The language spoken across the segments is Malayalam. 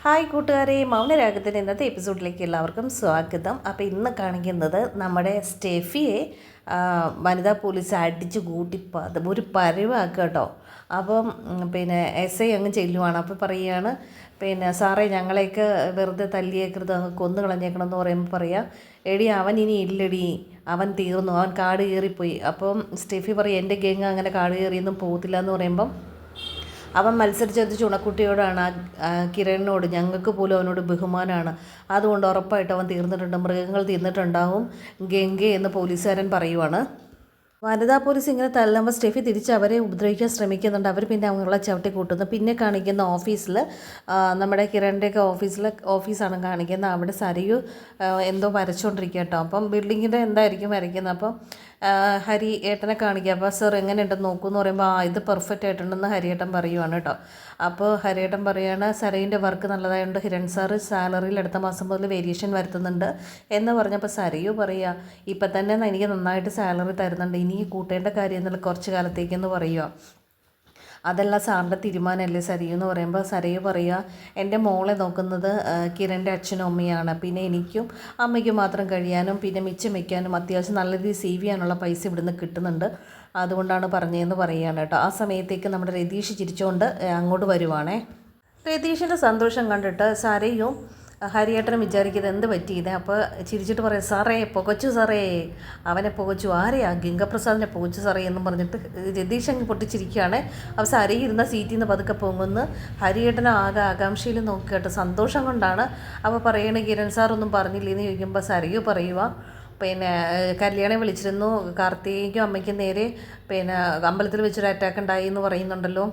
ഹായ് കൂട്ടുകാരെ, മൗനരാഗത്തിൻ്റെ ഇന്നത്തെ എപ്പിസോഡിലേക്ക് എല്ലാവർക്കും സ്വാഗതം. അപ്പോൾ ഇന്ന് കാണിക്കുന്നത് നമ്മുടെ സ്റ്റെഫിയെ വനിതാ പോലീസ് അടിച്ച് കൂട്ടി ഒരു പരിവാക്കുക കേട്ടോ. അപ്പം പിന്നെ എസ് ഐ അങ്ങ് ചെല്ലുവാണ്. അപ്പോൾ പറയുകയാണ്, പിന്നെ സാറേ ഞങ്ങളെയൊക്കെ വെറുതെ തല്ലിയേക്കരുത്, അങ്ങ് കൊന്നു കളഞ്ഞേക്കണം എന്ന് പറയുമ്പോൾ പറയാം, എടി അവൻ ഇനി ഇല്ലടി, അവൻ തീർന്നു, അവൻ കാട് കയറിപ്പോയി. അപ്പം സ്റ്റെഫി പറയും, എൻ്റെ ഗെങ് അങ്ങനെ കാട് കയറിയൊന്നും പോകത്തില്ല എന്ന് പറയുമ്പം അവൻ മത്സരിച്ചത് ചുണക്കുട്ടിയോടാണ്, കിരണിനോട്. ഞങ്ങൾക്ക് പോലും അവനോട് ബഹുമാനമാണ്, അതുകൊണ്ട് ഉറപ്പായിട്ട് അവൻ തീർന്നിട്ടുണ്ട്, മൃഗങ്ങൾ തീർന്നിട്ടുണ്ടാവും ഗംഗെ എന്ന് പോലീസുകാരൻ പറയുവാണ്. വനിതാ പോലീസ് ഇങ്ങനെ തല്ലുമ്പോൾ സ്റ്റെഫി തിരിച്ച് അവരെ ഉപദ്രവിക്കാൻ ശ്രമിക്കുന്നുണ്ട്. അവർ പിന്നെ അവങ്ങളെ ചവിട്ടി കൂട്ടുന്നു. പിന്നെ കാണിക്കുന്ന ഓഫീസിൽ, നമ്മുടെ കിരണിൻ്റെയൊക്കെ ഓഫീസാണ് കാണിക്കുന്നത്. അവിടെ സരയു എന്തോ വരച്ചുകൊണ്ടിരിക്കുക കേട്ടോ. അപ്പം ബിൽഡിങ്ങിൻ്റെ എന്തായിരിക്കും വരയ്ക്കുന്നത്. അപ്പം ഹരി ഏട്ടനെ കാണിക്കുക. അപ്പോൾ സർ എങ്ങനെയുണ്ടെന്ന് നോക്കുമെന്ന് പറയുമ്പോൾ ഇത് പെർഫെക്റ്റ് ആയിട്ടുണ്ടെന്ന് ഹരിയേട്ടൻ പറയുവാണ് കേട്ടോ. അപ്പോൾ ഹരിയേട്ടൻ പറയുകയാണ്, സരയിൻ്റെ വർക്ക് നല്ലതായതുകൊണ്ട് ഹിരൺ സാറ് സാലറിയിൽ അടുത്ത മാസം മുതൽ വേരിയേഷൻ വരുത്തുന്നുണ്ട് എന്ന് പറഞ്ഞപ്പോൾ സരയു പറയുക, ഇപ്പം തന്നെ എനിക്ക് നന്നായിട്ട് സാലറി തരുന്നുണ്ട്, ഇനി കൂട്ടേണ്ട കാര്യം എന്നുള്ള കുറച്ച് കാലത്തേക്കെന്ന് പറയുക. അതെല്ലാം സാറിൻ്റെ തീരുമാനമല്ലേ സരയു എന്ന് പറയുമ്പോൾ സരയു പറയുക, എൻ്റെ മോളെ നോക്കുന്നത് കിരണിൻ്റെ അച്ഛനും അമ്മയാണ്, പിന്നെ എനിക്കും അമ്മയ്ക്കും മാത്രം കഴിയാനും പിന്നെ മിച്ചം വയ്ക്കാനും അത്യാവശ്യം നല്ല രീതിയിൽ സേവ് ചെയ്യാനുള്ള പൈസ ഇവിടുന്ന് കിട്ടുന്നുണ്ട്, അതുകൊണ്ടാണ് പറഞ്ഞതെന്ന് പറയുകയാണ് കേട്ടോ. ആ സമയത്തേക്ക് നമ്മുടെ രതീഷ് ചിരിച്ചുകൊണ്ട് അങ്ങോട്ട് വരുവാണേ. രതീഷിൻ്റെ സന്തോഷം കണ്ടിട്ട് സരയും ഹരിയേട്ടനും വിചാരിക്കുന്നത് എന്ത് പറ്റിയത്. അപ്പോൾ ചിരിച്ചിട്ട് പറയും, സാറേ പുകച്ചു സാറേ, അവനെ പുകച്ചു, ആരെയാ ഗംഗപ്രസാദിനെ പുകച്ചു സാറേ എന്നും പറഞ്ഞിട്ട് രതീഷ് അങ്ങ് പൊട്ടിച്ചിരിക്കുകയാണ്. അപ്പോൾ സരി ഇരുന്ന സീറ്റിൽ നിന്ന് പതുക്കെ പോകുമെന്ന് ഹരിയേട്ടനെ ആകെ ആകാംക്ഷയിൽ നോക്കിയിട്ട് സന്തോഷം കൊണ്ടാണ്. അപ്പോൾ പറയണേ, കിരൺ സാറൊന്നും പറഞ്ഞില്ലെന്ന് ചോദിക്കുമ്പോൾ സരിയു പറയുക, പിന്നെ കല്യാണം വിളിച്ചിരുന്നു, കാർത്തികയ്ക്കും അമ്മയ്ക്കും നേരെ പിന്നെ അമ്പലത്തിൽ വെച്ചൊരു അറ്റാക്ക് ഉണ്ടായി എന്ന് പറയുന്നുണ്ടല്ലോ,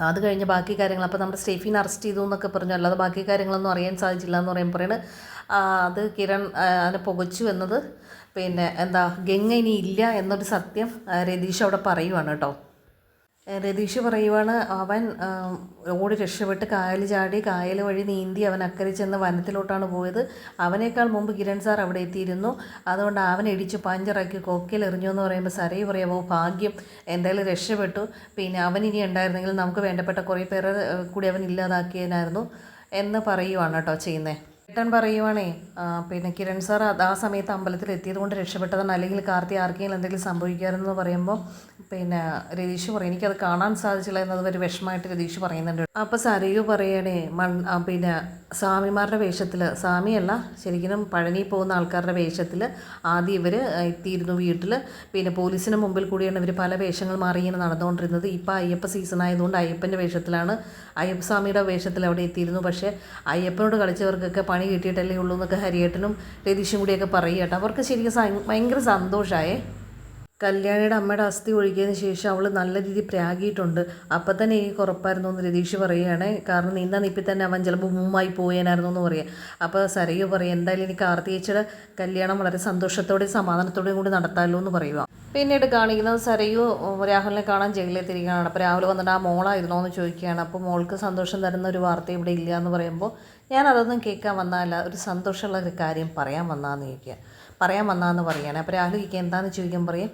അത് കഴിഞ്ഞ് ബാക്കി കാര്യങ്ങൾ. അപ്പോൾ നമ്മുടെ സ്റ്റെഫിനെ അറസ്റ്റ് ചെയ്തു എന്നൊക്കെ പറഞ്ഞു, അല്ലാതെ ബാക്കി കാര്യങ്ങളൊന്നും അറിയാൻ സാധിച്ചില്ല എന്ന് പറയുന്നത് അത് കിരൺ അതിനെ പുകച്ചു എന്നത്, പിന്നെ എന്താ ഗംഗ ഇനി ഇല്ല എന്നൊരു സത്യം രതീഷ് അവിടെ പറയുവാണ് കേട്ടോ. രതീഷ് പറയുവാണ്, അവൻ ഓടി രക്ഷപ്പെട്ട് കായൽ ചാടി, കായൽ വഴി നീന്തി അവൻ അക്കരെ ചെന്ന് വനത്തിലോട്ടാണ് പോയത്. അവനേക്കാൾ മുമ്പ് കിരൺ സാർ അവിടെ എത്തിയിരുന്നു, അതുകൊണ്ട് അവനെ ഇടിച്ച് പഞ്ചറാക്കി കൊക്കയിൽ എറിഞ്ഞു എന്ന് പറയുമ്പോൾ സരയു പറയാമോ, ഭാഗ്യം എന്തായാലും രക്ഷപ്പെട്ടു, പിന്നെ അവൻ ഇനി ഉണ്ടായിരുന്നെങ്കിൽ നമുക്ക് വേണ്ടപ്പെട്ട കുറേ പേരെ കൂടി അവൻ ഇല്ലാതാക്കിയതിനായിരുന്നു എന്ന് പറയുവാണ് കേട്ടോ ചെയ്യുന്നത്. ഏട്ടൻ പറയുവാണേ, പിന്നെ കിരൺ സാർ ആ സമയത്ത് അമ്പലത്തിൽ എത്തിയത് കൊണ്ട് രക്ഷപ്പെട്ടതാണ്, അല്ലെങ്കിൽ കാർത്തി ആർക്കെങ്കിലും എന്തെങ്കിലും സംഭവിക്കാമെന്ന് പറയുമ്പോൾ പിന്നെ രതീഷ് പറയും, എനിക്കത് കാണാൻ സാധിച്ചില്ല എന്നത് ഒരു വിഷമമായിട്ട് രതീഷ് പറയുന്നുണ്ട്. അപ്പോൾ സരയു പറയണേ, പിന്നെ സ്വാമിമാരുടെ വേഷത്തിൽ, സ്വാമിയല്ല ശരിക്കും പഴനി പോകുന്ന ആൾക്കാരുടെ വേഷത്തിൽ ആദ്യം ഇവർ എത്തിയിരുന്നു വീട്ടിൽ, പിന്നെ പോലീസിന് മുമ്പിൽ കൂടിയാണ് ഇവർ പല വേഷങ്ങൾ മാറി ഇങ്ങനെ നടന്നുകൊണ്ടിരുന്നത്. ഇപ്പോൾ അയ്യപ്പ സീസൺ ആയതുകൊണ്ട് അയ്യപ്പൻ്റെ വേഷത്തിലാണ്, അയ്യപ്പസ്വാമിയുടെ വേഷത്തിൽ അവിടെ എത്തിയിരുന്നു. പക്ഷേ അയ്യപ്പനോട് കളിച്ചവർക്കൊക്കെ പണി കിട്ടിയിട്ടല്ലേ ഉള്ളൂ എന്നൊക്കെ ഹരിയേട്ടനും രതീഷും കൂടിയൊക്കെ പറയുക കേട്ടോ. അവർക്ക് ശരിക്കും ഭയങ്കര സന്തോഷമായേ. കല്യാണിയുടെ അമ്മയുടെ അസ്ഥി ഒഴുകിയതിന് ശേഷം അവൾ നല്ല രീതിയിൽ പ്രാഗിയിട്ടുണ്ട്. അപ്പം തന്നെ എനിക്ക് ഉറപ്പായിരുന്നു എന്ന് രതീഷ് പറയുകയാണ്, കാരണം നീന്താൻ നിപ്പിൽ തന്നെ അവൻ ചിലപ്പോൾ മൂമായി പോയേനായിരുന്നു എന്ന് പറയാം. അപ്പോൾ സരയു പറയും, എന്തായാലും എനിക്ക് കാർത്തികേച്ചിയുടെ കല്യാണം വളരെ സന്തോഷത്തോടെയും സമാധാനത്തോടെയും കൂടി നടത്താമല്ലോ എന്ന് പറയുക. പിന്നീട് കാണിക്കുന്നത് സരയു രാഹുലിനെ കാണാൻ ജയിലിലെത്തിരിക്കുകയാണ്. അപ്പോൾ രാഹുൽ വന്നിട്ട് ആ മോളായിരുന്നോ എന്ന് ചോദിക്കുകയാണ്. അപ്പോൾ മോൾക്ക് സന്തോഷം തരുന്ന ഒരു വാർത്ത ഇവിടെ ഇല്ല എന്ന് പറയുമ്പോൾ, ഞാൻ അതൊന്നും കേൾക്കാൻ വന്നതല്ല, ഒരു സന്തോഷമുള്ള ഒരു കാര്യം പറയാൻ വന്നതെന്ന് പറയുകയാണ്. അപ്പോൾ രാഹുൽ ചോദിക്കുക എന്താണെന്ന് ചോദിക്കുമ്പോൾ പറയും,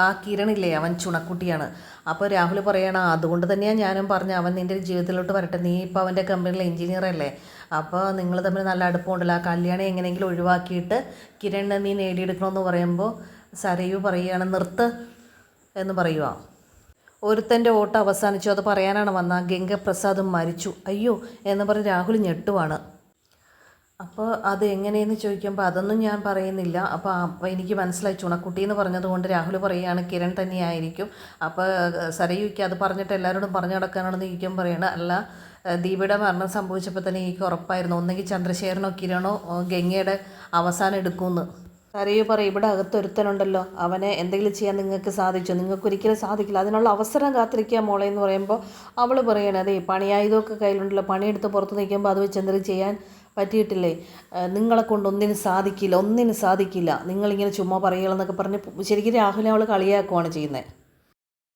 ആ കിരണില്ലേ അവൻ ചുണക്കുട്ടിയാണ്. അപ്പോൾ രാഹുൽ പറയണം, അതുകൊണ്ട് തന്നെയാണ് ഞാനും പറഞ്ഞു അവൻ നിൻ്റെ ജീവിതത്തിലോട്ട് വരട്ടെ, നീ ഇപ്പോൾ അവൻ്റെ കമ്പനിയിലെ എഞ്ചിനീയർ അല്ലേ, അപ്പോൾ നിങ്ങൾ തമ്മിൽ നല്ല അടുപ്പമുണ്ടല്ലോ, ആ കല്യാണം എങ്ങനെയെങ്കിലും ഒഴിവാക്കിയിട്ട് കിരണിനെ നീ നേടിയെടുക്കണമെന്ന് പറയുമ്പോൾ സരയു പറയുകയാണ്, നിർത്ത് എന്ന് പറയുക. ഒരുത്തൻ്റെ ഓട്ടം അവസാനിച്ചു, അത് പറയാനാണ് വന്ന ഗംഗപ്രസാദും മരിച്ചു. അയ്യോ എന്ന് പറഞ്ഞ് രാഹുൽ ഞെട്ടുവാണ്. അപ്പോൾ അത് എങ്ങനെയെന്ന് ചോദിക്കുമ്പോൾ അതൊന്നും ഞാൻ പറയുന്നില്ല. അപ്പോൾ എനിക്ക് മനസ്സിലായി, ചുണക്കുട്ടി എന്ന് പറഞ്ഞതുകൊണ്ട് രാഹുൽ പറയുകയാണ് കിരൺ തന്നെയായിരിക്കും. അപ്പോൾ സരയുക്ക് അത് പറഞ്ഞിട്ട് എല്ലാവരോടും പറഞ്ഞു നടക്കാനാണെന്ന് ചോദിക്കുമ്പോൾ പറയണം, അല്ല ദീപയുടെ മരണം സംഭവിച്ചപ്പോൾ തന്നെ എനിക്ക് ഉറപ്പായിരുന്നു, ഒന്നെങ്കിൽ ചന്ദ്രശേഖരനോ കിരണോ ഗംഗയുടെ അവസാനം എടുക്കുമെന്ന്. സരയു പറയും, ഇവിടെ അകത്തൊരുത്തനുണ്ടല്ലോ, അവനെ എന്തെങ്കിലും ചെയ്യാൻ നിങ്ങൾക്ക് സാധിച്ചോ, നിങ്ങൾക്കൊരിക്കലും സാധിക്കില്ല, അതിനുള്ള അവസരം കാത്തിരിക്കുക മോളെ എന്ന് പറയുമ്പോൾ അവൾ പറയണേ, അതെ പണിയായുധമൊക്കെ കയ്യിലുണ്ടല്ലോ, പണിയെടുത്ത് പുറത്ത് നിൽക്കുമ്പോൾ അത് വെച്ച് എന്തെങ്കിലും ചെയ്യാൻ പറ്റിയിട്ടില്ലേ, നിങ്ങളെ കൊണ്ട് ഒന്നിനും സാധിക്കില്ല, നിങ്ങളിങ്ങനെ ചുമ്മാ പറയുകളെന്നൊക്കെ പറഞ്ഞ് ശരിക്കും രാഹുലിനെ അവൾ കളിയാക്കുവാണ് ചെയ്യുന്നത്.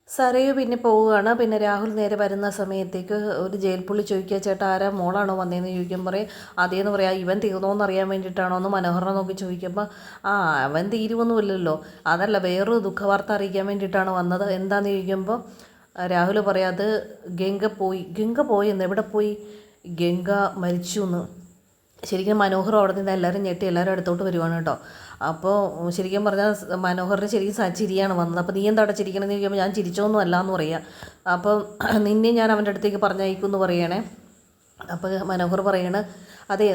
സരയു പിന്നെ പോവുകയാണ്. പിന്നെ രാഹുൽ നേരെ വരുന്ന സമയത്തേക്ക് ഒരു ജയിൽ പുള്ളി ചോദിക്കുക, ചേട്ടാ ആരാ മോളാണോ വന്നതെന്ന് ചോദിക്കുമ്പോൾ പറയും, അതേന്ന് പറയാം, ഇവൻ തീർന്നോന്ന് അറിയാൻ വേണ്ടിയിട്ടാണോ എന്ന് മനോഹരനെ നോക്കി ചോദിക്കുമ്പോൾ, അവൻ തീരുവൊന്നുമില്ലല്ലോ, അതല്ല വേറൊരു ദുഃഖവാർത്ത അറിയിക്കാൻ വേണ്ടിയിട്ടാണ് വന്നത്, എന്താണെന്ന് ചോദിക്കുമ്പോൾ രാഹുൽ പറയാം അത് ഗംഗ പോയി എന്ന് എവിടെ പോയി, ഗംഗ മരിച്ചു എന്ന്. ശരിക്കും മനോഹർ അവിടെ നിന്ന് എല്ലാവരും ഞെട്ടി എല്ലാവരും അടുത്തോട്ട് വരുവാണ് കേട്ടോ. അപ്പോൾ ശരിക്കും പറഞ്ഞാൽ മനോഹറിന് ശരിക്കും ചിരിയാണ് വന്നത്. അപ്പോൾ നീ എന്താ അവിടെ ചിരിക്കണമെന്ന് ചോദിക്കുമ്പോൾ ഞാൻ ചിരിച്ചോന്നും അല്ല എന്ന് പറയുക. അപ്പോൾ നിന്നെ ഞാൻ അവൻ്റെ അടുത്തേക്ക് പറഞ്ഞയക്കും എന്ന് പറയണേ. അപ്പോൾ മനോഹർ പറയണ അതെ,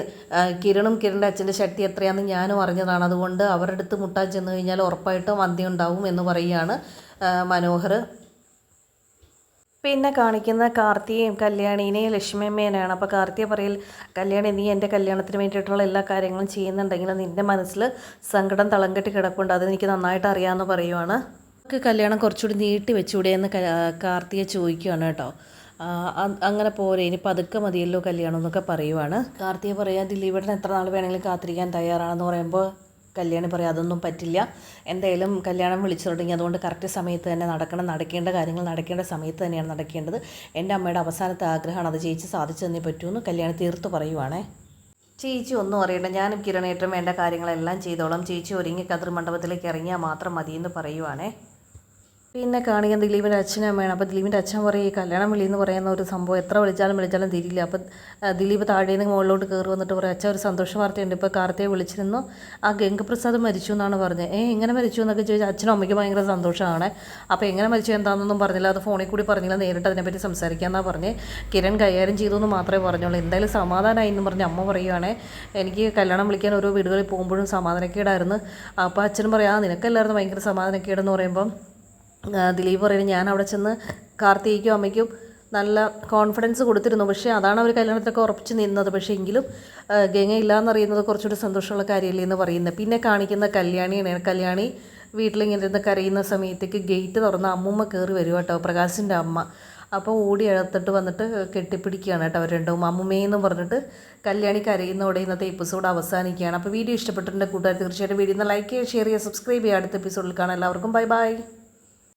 കിരണിൻ്റെ അച്ഛൻ്റെ ശക്തി എത്രയാണെന്ന് ഞാനും അറിഞ്ഞതാണ്, അതുകൊണ്ട് അവരുടെ അടുത്ത് മുട്ടാൻ ചെന്ന് കഴിഞ്ഞാൽ ഉറപ്പായിട്ടും അന്ത്യം ഉണ്ടാവും എന്ന് പറയുകയാണ് മനോഹർ. പിന്നെ കാണിക്കുന്ന കാർത്തിയെയും കല്യാണീനെയും ലക്ഷ്മിയമ്മേനെയാണ്. അപ്പോൾ കാർത്തിയെ പറയൽ, കല്യാണി നീ എൻ്റെ കല്യാണത്തിന് വേണ്ടിയിട്ടുള്ള എല്ലാ കാര്യങ്ങളും ചെയ്യുന്നുണ്ടെങ്കിലും നിൻ്റെ മനസ്സിൽ സങ്കടം തളം കെട്ടി കിടപ്പുണ്ട്, അത് എനിക്ക് നന്നായിട്ട് അറിയാമെന്ന് പറയുവാണ്. നമുക്ക് കല്യാണം കുറച്ചുകൂടി നീട്ടി വെച്ചുകൂടെ എന്ന് കാർത്തിയെ ചോദിക്കുകയാണ് കേട്ടോ. അങ്ങനെ പോരെ, ഇനി പതുക്കെ മതിയല്ലോ കല്യാണം എന്നൊക്കെ പറയുവാണ്. കാർത്തിയെ പറയാം ദിലീപേട്ടൻ എത്ര നാൾ വേണമെങ്കിലും കാത്തിരിക്കാൻ തയ്യാറാണെന്ന് പറയുമ്പോൾ കല്യാണി പറയാം അതൊന്നും പറ്റില്ല, എന്തായാലും കല്യാണം വിളിച്ചു തുടങ്ങി, അതുകൊണ്ട് കറക്റ്റ് സമയത്ത് തന്നെ നടക്കേണ്ട കാര്യങ്ങൾ നടക്കേണ്ട സമയത്ത് തന്നെയാണ് നടക്കേണ്ടത്. എൻ്റെ അമ്മയുടെ അവസാനത്തെ ആഗ്രഹമാണ്, അത് ചേച്ചി സാധിച്ചു തന്നേ പറ്റുമെന്ന് കല്യാണി തീർത്ത് പറയുവാണേ. ചേച്ചി ഒന്നും അറിയണ്ട, ഞാനും കിരണേറ്റം വേണ്ട കാര്യങ്ങളെല്ലാം ചെയ്തോളാം, ചേച്ചി ഒരുങ്ങി കതിർ മണ്ഡപത്തിലേക്ക് ഇറങ്ങിയാൽ മാത്രം മതിയെന്ന് പറയുവാണേ. പിന്നെ കാണിക്കാൻ ദിലീപിൻ്റെ അച്ഛനും അമ്മയാണ്. അപ്പോൾ ദിലീപിൻ്റെ അച്ഛൻ പറയും ഈ കല്യാണം വിളി എന്ന് പറയുന്ന ഒരു സംഭവം എത്ര വിളിച്ചാലും തിരിയില്ല. അപ്പോൾ ദിലീപ് താഴേന്ന് മുകളിലോട്ട് കയറി വന്നിട്ട് പറയും അച്ഛൻ ഒരു സന്തോഷ വാർത്തയുണ്ട്, ഇപ്പോൾ കാർത്തിയെ വിളിച്ചിരുന്നു, ആ ഗംഗപ്രസാദ് മരിച്ചു എന്നാണ് പറഞ്ഞത്. എങ്ങനെ മരിച്ചു എന്നൊക്കെ ചോദിച്ചാൽ അച്ഛനും അമ്മയ്ക്ക് ഭയങ്കര സന്തോഷമാണ്. അപ്പോൾ എങ്ങനെ മരിച്ചു എന്താണെന്നൊന്നും പറഞ്ഞില്ല, അത് ഫോണിൽ കൂടി പറഞ്ഞില്ല, നേരിട്ട് അതിനെപ്പറ്റി സംസാരിക്കാമെന്നാണ് പറഞ്ഞ് കിരൺ കൈകാര്യം ചെയ്തു എന്ന് മാത്രമേ പറഞ്ഞുള്ളൂ. എന്തായാലും സമാധാനമായി എന്ന് പറഞ്ഞ് അമ്മ പറയുവാണേ. എനിക്ക് കല്യാണം വിളിക്കാൻ ഓരോ വീടുകളിൽ പോകുമ്പോഴും സമാധാനക്കേടായിരുന്നു. അപ്പോൾ അച്ഛനും പറയാം നിനക്കല്ലായിരുന്നു ഭയങ്കര സമാധാനക്കേടെന്ന് പറയുമ്പം ദിലീപ് പറയുന്നത് ഞാൻ അവിടെ ചെന്ന് കാർത്തികയ്ക്കും അമ്മയ്ക്കും നല്ല കോൺഫിഡൻസ് കൊടുത്തിരുന്നു, പക്ഷേ അതാണ് അവർ കല്യാണത്തിലൊക്കെ ഉറപ്പിച്ച് നിന്നത്, പക്ഷേ എങ്കിലും ഗംഗയില്ലാന്നറിയുന്നത് കുറച്ചുകൂടി സന്തോഷമുള്ള കാര്യമല്ലേ എന്ന് പറയുന്നത്. പിന്നെ കാണിക്കുന്ന കല്യാണിയാണ്. കല്യാണി വീട്ടിലിങ്ങനെ ഇരുന്ന് കരയുന്ന സമയത്തേക്ക് ഗേറ്റ് തുറന്ന് അമ്മൂമ്മ കയറി വരും കേട്ടോ, പ്രകാശിൻ്റെ അമ്മ. അപ്പോൾ ഓടി അടുത്തിട്ട് വന്നിട്ട് കെട്ടിപ്പിടിക്കുകയാണ് കേട്ടോ അവർ രണ്ടും, അമ്മുമ്മയെന്നും പറഞ്ഞിട്ട് കല്യാണി കരയുന്നതോടെ ഇന്നത്തെ എപ്പിസോഡ് അവസാനിക്കുകയാണ്. അപ്പോൾ വീഡിയോ ഇഷ്ടപ്പെട്ടിട്ടുണ്ടെങ്കിൽ കൂട്ടുകാർ തീർച്ചയായിട്ടും വീഡിയോ ലൈക്ക് ചെയ്യുക, ഷെയർ ചെയ്യുക, സബ്സ്ക്രൈബ് ചെയ്യുക. അടുത്ത എപ്പിസോഡിൽ കാണാം. എല്ലാവർക്കും ബൈ ബൈ.